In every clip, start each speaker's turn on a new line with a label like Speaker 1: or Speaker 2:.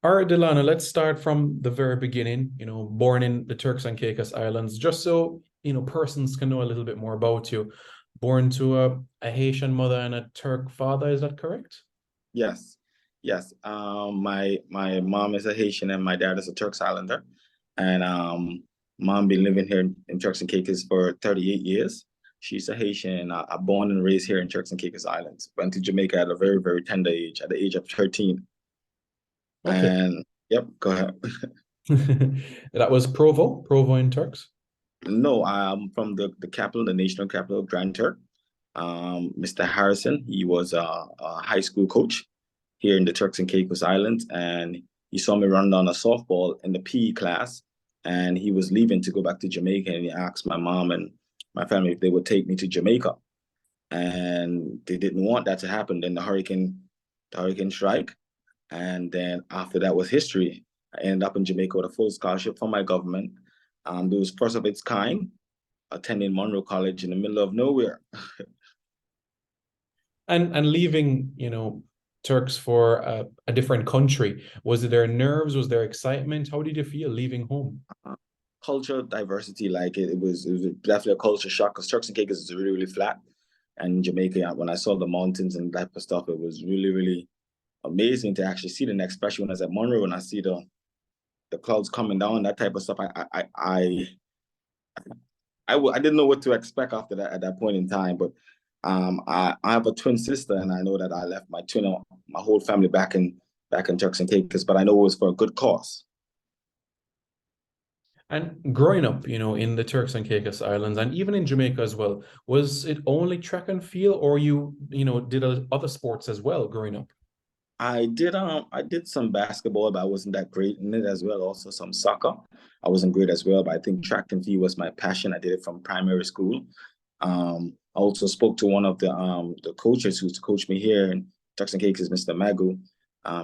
Speaker 1: All right, Delano, let's start from the very beginning, born in the Turks and Caicos Islands, just so, persons can know a little bit more about you. Born to a Haitian mother and a Turk father, is that correct?
Speaker 2: Yes, yes. My mom is a Haitian and my dad is a Turks Islander, and mom been living here in Turks and Caicos for 38 years. She's a Haitian. I born and raised here in Turks and Caicos Islands. Went to Jamaica at a very tender age, at the age of 13.
Speaker 1: Okay.
Speaker 2: And yep, go ahead.
Speaker 1: That was Provo in Turks.
Speaker 2: No, I'm from the capital, the national capital, Grand Turk. Mr. Harrison, he was a high school coach here in the Turks and Caicos Islands, and he saw me run down a softball in the PE class, and he was leaving to go back to Jamaica, and he asked my mom and my family if they would take me to Jamaica, and they didn't want that to happen. Then the hurricane strike, and then after that was history. I ended up in Jamaica with a full scholarship from my government. It was first of its kind, attending Monroe College in the middle of nowhere.
Speaker 1: And leaving, Turks for a different country. Was there nerves? Was there excitement? How did you feel leaving home?
Speaker 2: Cultural diversity, like it was definitely a culture shock because Turks and Caicos is really flat, and Jamaica. When I saw the mountains and that type of stuff, it was really amazing to actually see them. Especially when I was at Monroe and I see the clouds coming down, that type of stuff. I didn't know what to expect after that at that point in time, but I have a twin sister, and I know that I left my whole family back in Turks and Caicos, but I know it was for a good cause.
Speaker 1: And growing up, in the Turks and Caicos Islands and even in Jamaica as well, was it only track and field or did other sports as well growing up?
Speaker 2: I did some basketball, but I wasn't that great in it as well. Also some soccer. I wasn't great as well, but I think track and field was my passion. I did it from primary school. I also spoke to one of the coaches who's coached me here in Turks and Caicos, Mr. Magu.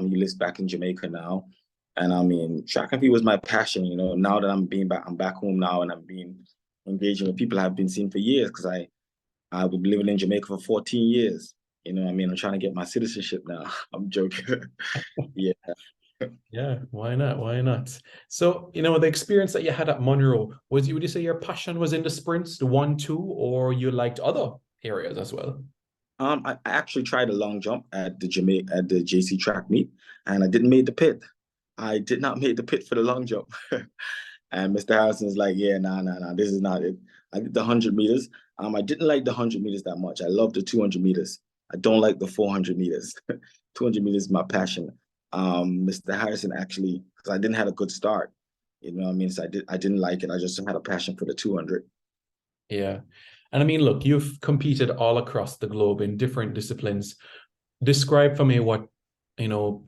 Speaker 2: He lives back in Jamaica now. And I mean, track and field was my passion. Now that I'm back home now, and I'm being engaging with people I've been seeing for years because I've been living in Jamaica for 14 years. I mean, I'm trying to get my citizenship now. I'm joking. Yeah.
Speaker 1: Yeah, why not? Why not? So, the experience that you had at Monroe, would you say your passion was in the sprints, the 1-2, or you liked other areas as well?
Speaker 2: I actually tried a long jump at the JC track meet, and I didn't make the pit. I did not make the pit for the long jump. And Mr. Harrison's like, yeah, nah, this is not it. I did the 100 meters. I didn't like the 100 meters that much. I love the 200 meters. I don't like the 400 meters. 200 meters is my passion. Mr. Harrison actually, because I didn't have a good start. You know what I mean? So I didn't like it. I just had a passion for the 200.
Speaker 1: Yeah. And I mean, look, you've competed all across the globe in different disciplines. Describe for me what,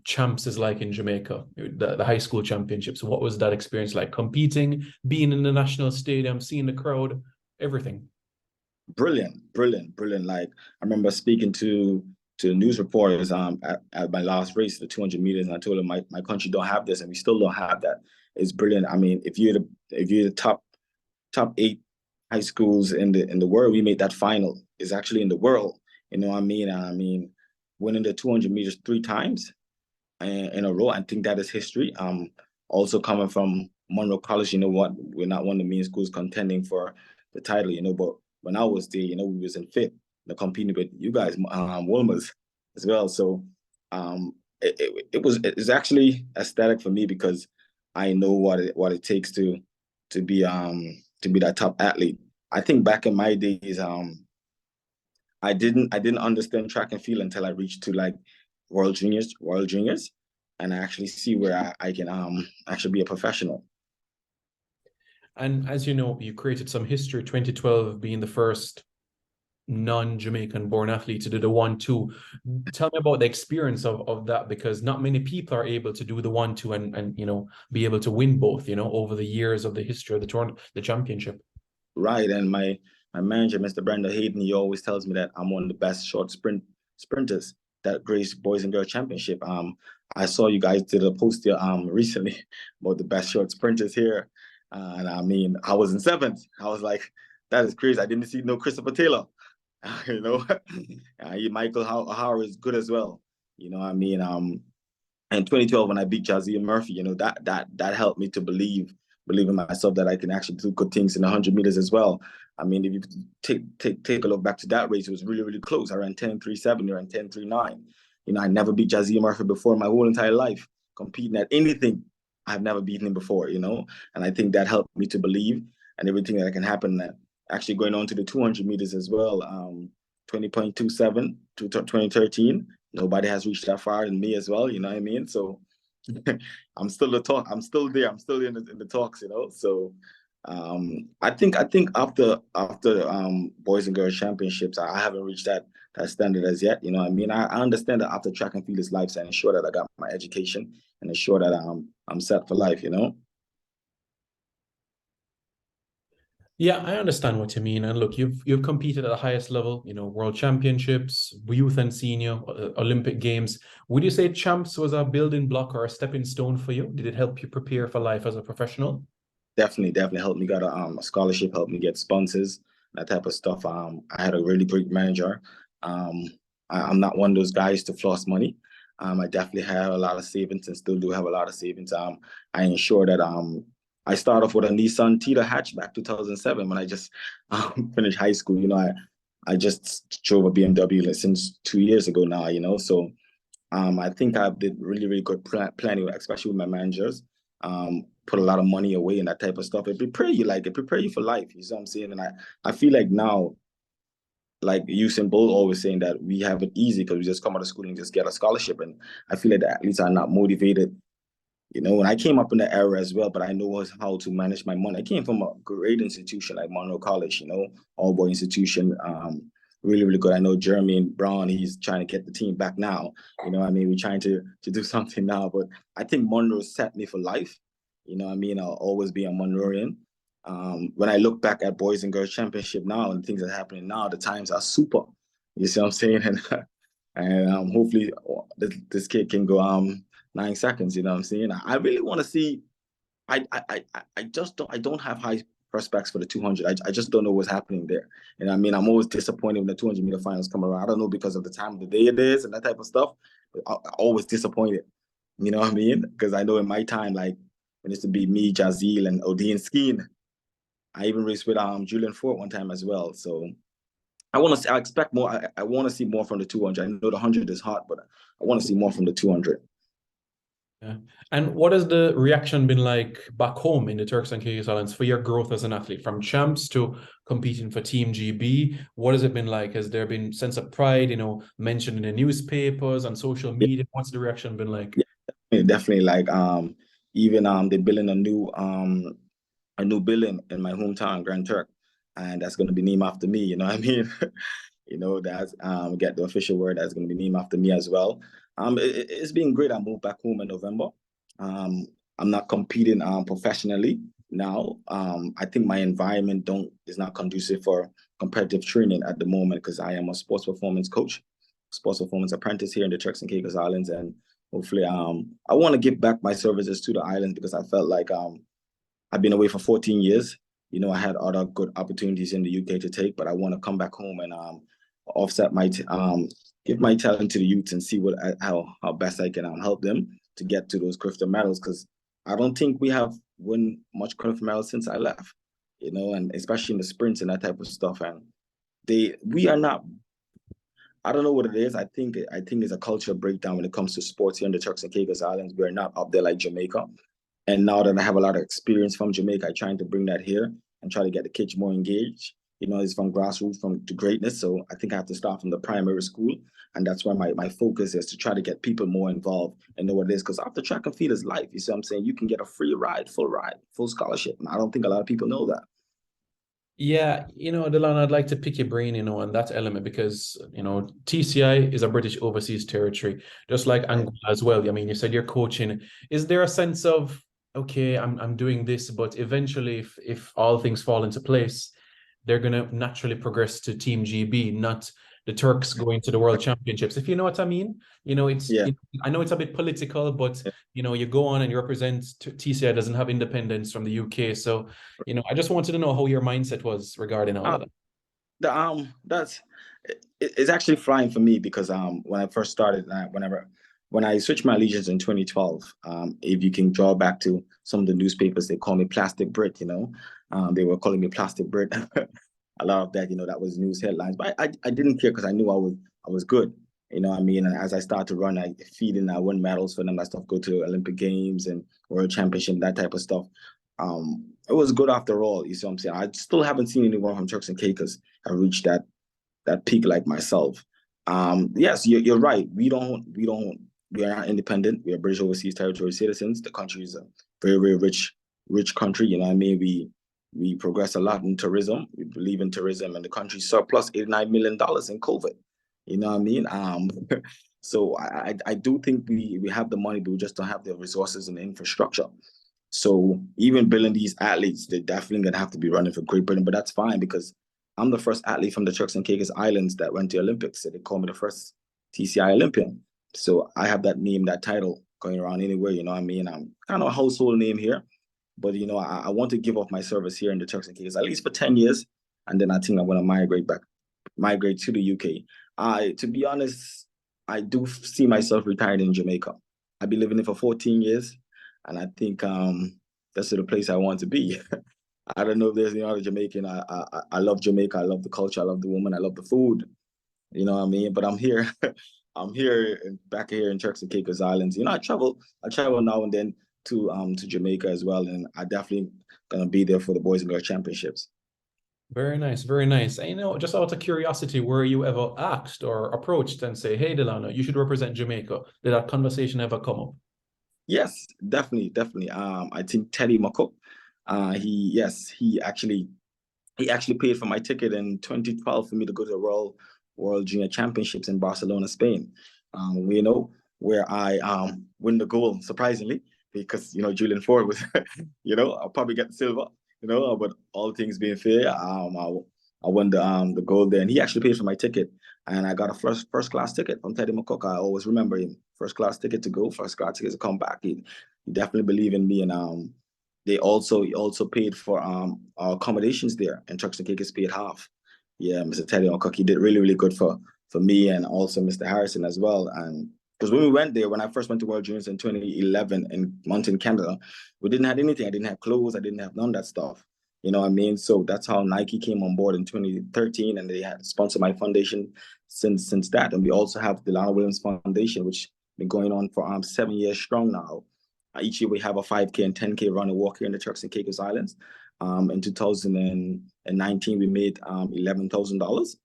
Speaker 1: champs is like in Jamaica, the high school championships. What was that experience like? Competing, being in the national stadium, seeing the crowd, everything.
Speaker 2: Brilliant. Like I remember speaking to news reporters at my last race, the 200 meters, and I told them my country don't have this, and we still don't have that. It's brilliant. I mean, if you're the top eight high schools in the world, we made that final. It's actually in the world. You know what I mean? And I mean, winning the 200 meters three times in a row. I think that is history. Also coming from Monroe College, you know what? We're not one of the main schools contending for the title, but when I was there, we was in fifth, competing with you guys, Wilmers as well. So it's actually ecstatic for me because I know what it takes to be that top athlete. I think back in my days, I didn't understand track and field until I reached to like World Juniors, and I actually see where I can actually be a professional.
Speaker 1: And as you know, you created some history, 2012 being the first non-Jamaican born athlete to do the 1-2. Tell me about the experience of that because not many people are able to do the 1-2 and be able to win both, over the years of the history of the tournament, the championship.
Speaker 2: Right, and my manager, Mr. Brenda Hayden, he always tells me that I'm one of the best sprinters that Grace Boys and Girls Championship. I saw you guys did a post there recently about the best short sprinters here, and I mean I was in seventh. I was like, that is crazy. I didn't see no Christopher Taylor, you know. Michael Howard is good as well. You know what I mean? And 2012, when I beat Jazia Murphy, that helped me to believe in myself that I can actually do good things in 100 meters as well. I mean, if you take a look back to that race, it was really, really close. I ran 10.37, I ran 10.39. I never beat Jazia Murphy before in my whole entire life. Competing at anything, I've never beaten him before, and I think that helped me to believe and everything that can happen. Actually going on to the 200 meters as well, 20.27 to 2013. Nobody has reached that far in me as well, you know what I mean? So I'm still I'm still there. I'm still in the talks, So I think after boys and girls championships, I haven't reached that standard as yet. You know what I mean? I understand that after track and field is life, so I ensure that I got my education and ensure that I'm set for life.
Speaker 1: Yeah, I understand what you mean. And look, you've competed at the highest level, world championships, youth and senior, Olympic games. Would you say champs was a building block or a stepping stone for you? Did it help you prepare for life as a professional?
Speaker 2: Definitely helped me get a scholarship, helped me get sponsors, that type of stuff. I had a really great manager. I'm not one of those guys to floss money. I definitely have a lot of savings and still do have a lot of savings. I ensure that I start off with a Nissan Tita hatchback 2007 when I just finished high school. I just drove a BMW since 2 years ago now. So I think I did really, really good planning, especially with my managers. Put a lot of money away and that type of stuff. It prepare you for life. You see what I'm saying? And I feel like now, like Usain Bolt always saying that we have it easy because we just come out of school and just get a scholarship. And I feel like the athletes are not motivated. When I came up in the era as well, but I know how to manage my money. I came from a great institution like Monroe College, all boy institution. Really, really good. I know Jeremy Brown, he's trying to get the team back now. We're trying to do something now, but I think Monroe set me for life. I'll always be a Monroean. When I look back at boys and girls championship now and things that are happening now, the times are super. You see what I'm saying? And hopefully this kid can go 9 seconds. You know what I'm saying? I really want to see. I just don't have high prospects for the 200. I just don't know what's happening there. And I'm always disappointed when the 200-meter finals come around. I don't know because of the time of the day it is and that type of stuff. But I'm always disappointed. You know what I mean? Because I know in my time, like when it used to be me, Jazeel, and Odin Skeen, I even raced with Julian Ford one time as well. So I expect more. I want to see more from the 200. I know the 100 is hot, but I want to see more from the 200.
Speaker 1: Yeah. And what has the reaction been like back home in the Turks and Caicos Islands for your growth as an athlete, from champs to competing for Team GB? What has it been like? Has there been sense of pride, mentioned in the newspapers and social media? What's the reaction been like?
Speaker 2: Yeah, definitely. Like even they're building a new building in my hometown, Grand Turk, and that's going to be named after me. You know what I mean? That's get the official word that's going to be named after me as well. It's been great. I moved back home in November. I'm not competing professionally now. I think my environment is not conducive for competitive training at the moment because I am a sports performance coach, sports performance apprentice here in the Turks and Caicos Islands, and hopefully, I want to give back my services to the islands because I felt like I've been away for 14 years. I had other good opportunities in the UK to take, but I want to come back home and offset give my talent to the youth and see how best I can help them to get to those Clifton medals because I don't think we have won much Clifton medals since I left. And especially in the sprints and that type of stuff. And we are not. I don't know what it is. I think it's a culture breakdown when it comes to sports here in the Turks and Caicos Islands. We're not up there like Jamaica. And now that I have a lot of experience from Jamaica, I'm trying to bring that here and try to get the kids more engaged. It's from grassroots to greatness. So I think I have to start from the primary school. And that's where my focus is, to try to get people more involved and know what it is. Because after track and field is life. You see what I'm saying? You can get a free ride, full scholarship. And I don't think a lot of people know that.
Speaker 1: Yeah, Delano, I'd like to pick your brain, on that element because, TCI is a British overseas territory, just like Angola as well. I mean, you said you're coaching. Is there a sense of, okay, I'm doing this, but eventually if all things fall into place, they're going to naturally progress to Team GB, not the Turks going to the World Championships, if you know what I mean?
Speaker 2: Yeah.
Speaker 1: I know it's a bit political, but, you go on and you represent TCI doesn't have independence from the UK. So, I just wanted to know how your mindset was regarding all of that.
Speaker 2: It's actually flying for me because when I first started, whenever when I switched my allegiance in 2012, if you can draw back to some of the newspapers, they call me Plastic Brit, they were calling me Plastic Brit. A lot of that, that was news headlines, but I didn't care because I knew I was good. You know what I mean? And as I started to run, I feed in, I won medals for them, that stuff, go to Olympic Games and World Championship, that type of stuff. It was good after all, you see what I'm saying? I still haven't seen anyone from Turks and Caicos have reached that peak like myself. Yes, you're right. We are not independent. We are British Overseas Territory citizens. The country is a very, very rich country. You know what I mean? We progress a lot in tourism. We believe in tourism, and the country surplus $89 million in COVID. You know what I mean? So I do think we have the money, but we just don't have the resources and the infrastructure. So even building these athletes, they're definitely gonna have to be running for Great Britain, but that's fine because I'm the first athlete from the Turks and Caicos Islands that went to Olympics. So they call me the first TCI Olympian. So I have that name, that title going around anywhere, you know what I mean? I'm kind of a household name here, but I want to give up my service here in the Turks and Caicos at least for 10 years. And then I think I'm going to migrate to the UK. To be honest, I do see myself retired in Jamaica. I've been living here for 14 years, and I think that's the place I want to be. I don't know if there's any other Jamaican. I love Jamaica. I love the culture. I love the woman. I love the food. You know what I mean? But I'm here. I'm here back here in Turks and Caicos Islands. I travel now and then to Jamaica as well, and I definitely gonna be there for the Boys and Girls Championships.
Speaker 1: Very nice, very nice. And just out of curiosity, were you ever asked or approached and say, "Hey, Delano, you should represent Jamaica"? Did that conversation ever come up?
Speaker 2: Yes, definitely, definitely. I think Teddy McCook, he actually paid for my ticket in 2012 for me to go to the World Junior Championships in Barcelona, Spain. Where I win the gold, surprisingly, because Julian Ford was, I'll probably get the silver, but all things being fair, I won the gold there, and he actually paid for my ticket, and I got a first class ticket from Teddy McCook. I always remember him. First class ticket to go, first class ticket to come back. He definitely believed in me, and he also paid for our accommodations there, and Turks and Caicos paid half. Yeah, Mr. Teddy McCook, he did really, really good for me, and also Mr. Harrison as well. And because when we went there, when I first went to World Juniors in 2011 in Mountain, Canada, we didn't have anything. I didn't have clothes. I didn't have none of that stuff. You know what I mean? So that's how Nike came on board in 2013, and they had sponsored my foundation since that. And we also have Delano Williams Foundation, which been going on for 7 years strong now. Each year we have a 5K and 10K run and walk here in the Turks and Caicos Islands. In 2019, we made $11,000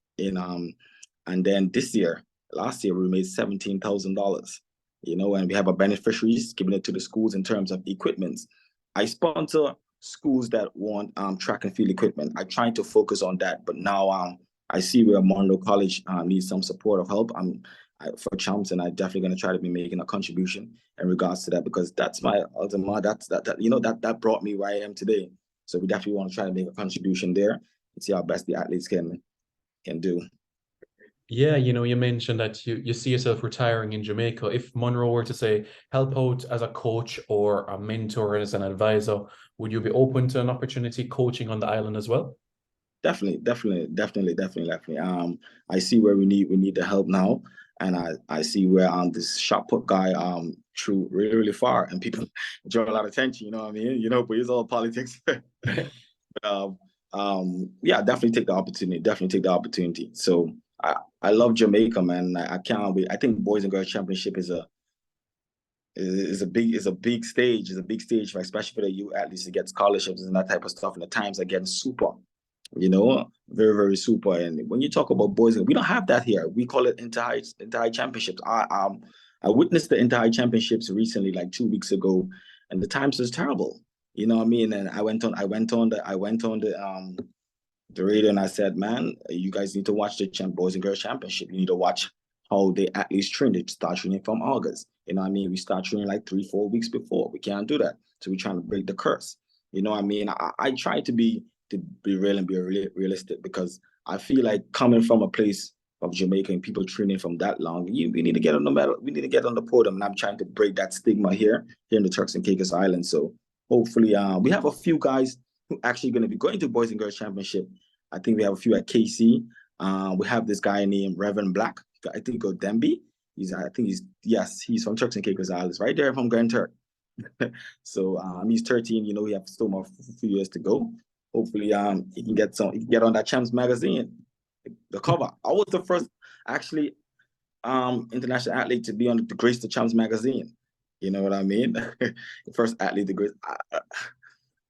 Speaker 2: and then last year we made $17,000. And we have our beneficiaries giving it to the schools in terms of equipment. I sponsor schools that want track and field equipment. I try to focus on that, but now I see where Monroe College needs some support of help. For champs, and I definitely going to try to be making a contribution in regards to that, because that's my ultimate. That brought me where I am today. So we definitely want to try to make a contribution there and see how best the athletes can do.
Speaker 1: Yeah, you mentioned that you see yourself retiring in Jamaica. If Monroe were to say help out as a coach or a mentor as an advisor, would you be open to an opportunity coaching on the island as well?
Speaker 2: Definitely. I see where we need the help now, and I see where this shot put guy threw really, really far, and people draw a lot of attention. You know what I mean? But it's all politics. Yeah, definitely take the opportunity. So I love Jamaica, man. I can't wait. I think Boys and Girls Championship is a big stage. It's a big stage, especially for the youth athletes to get scholarships and that type of stuff. And the times are getting super. Very, very super. And when you talk about boys, we don't have that here. We call it inter-high championships. I witnessed the inter-high championships recently, like 2 weeks ago, and the times was terrible. You know what I mean? And I went on the radio and I said, man, you guys need to watch the Boys and Girls Championship. You need to watch how they athletes train. They start training from August. You know what I mean? We start training like 3-4 weeks before. We can't do that. So we're trying to break the curse. You know what I mean? I try to be real and be realistic, because I feel like coming from a place of Jamaica and people training from that long, we need to get on the medal. We need to get on the podium, and I'm trying to break that stigma here in the Turks and Caicos Islands. So hopefully, we have a few guys who actually going to be going to Boys and Girls Championship. I think we have a few at KC. We have this guy named Reverend Black. I think Demby. He's from Turks and Caicos Islands, right there from Grand Turk. So he's 13. You know, he has still more few years to go. Hopefully, he can get on that Champs magazine, the cover. I was the first actually international athlete to be on the Grace the Champs magazine. You know what I mean? The first athlete to grace.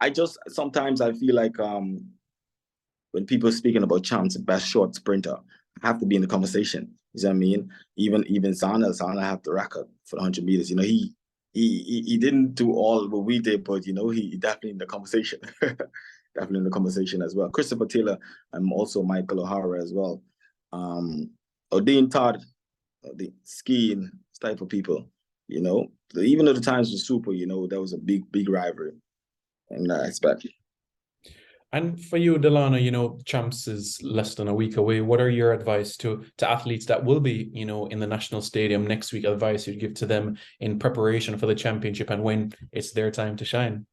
Speaker 2: I just sometimes I feel like when people are speaking about Champs, best short sprinter, I have to be in the conversation. You know what I mean? Even Sana have the record for the 100 meters. You know, he didn't do all what we did, but you know, he definitely in the conversation. Definitely in the conversation as well. Christopher Taylor and also Michael O'Hara as well. Odin Todd, the skiing type of people, you know. Even though the times were super, you know, that was a big rivalry in that aspect.
Speaker 1: And for you, Delano, you know, Champs is less than a week away. What are your advice to athletes that will be, you know, in the national stadium next week? Advice you'd give to them in preparation for the championship and when it's their time to shine?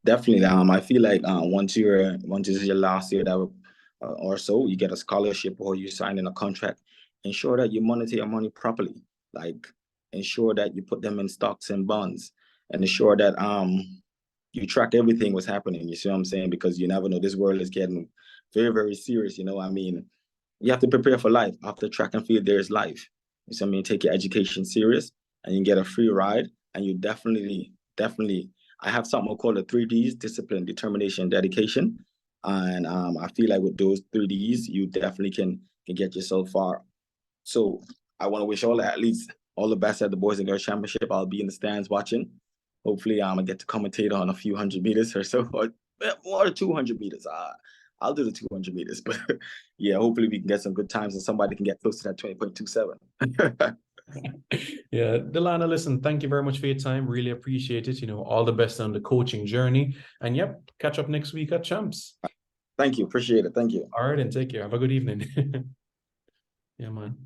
Speaker 2: Definitely. I feel like once this is your last year that or so, you get a scholarship or you sign in a contract. Ensure that you monitor your money properly. Like ensure that you put them in stocks and bonds, and ensure that you track everything what's happening. You see what I'm saying? Because you never know. This world is getting very, very serious. You know, I mean, you have to prepare for life. After track and field, there's life. You see what I mean? Take your education serious and you get a free ride. And you definitely, I have something called the 3Ds: discipline, determination, dedication. And I feel like with those 3Ds, you definitely can get yourself far. So I want to wish all the athletes all the best at the Boys and Girls Championship. I'll be in the stands watching. Hopefully, I get to commentate on a few 100 meters or so, or more than 200 meters. I'll do the 200 meters, but yeah, hopefully we can get some good times and somebody can get close to that 20.27.
Speaker 1: Yeah, Delano, listen, thank you very much for your time. Really appreciate it. You know, all the best on the coaching journey. And yep, catch up next week at Champs.
Speaker 2: Thank you. Appreciate it. Thank you.
Speaker 1: All right, and take care. Have a good evening. Yeah, man.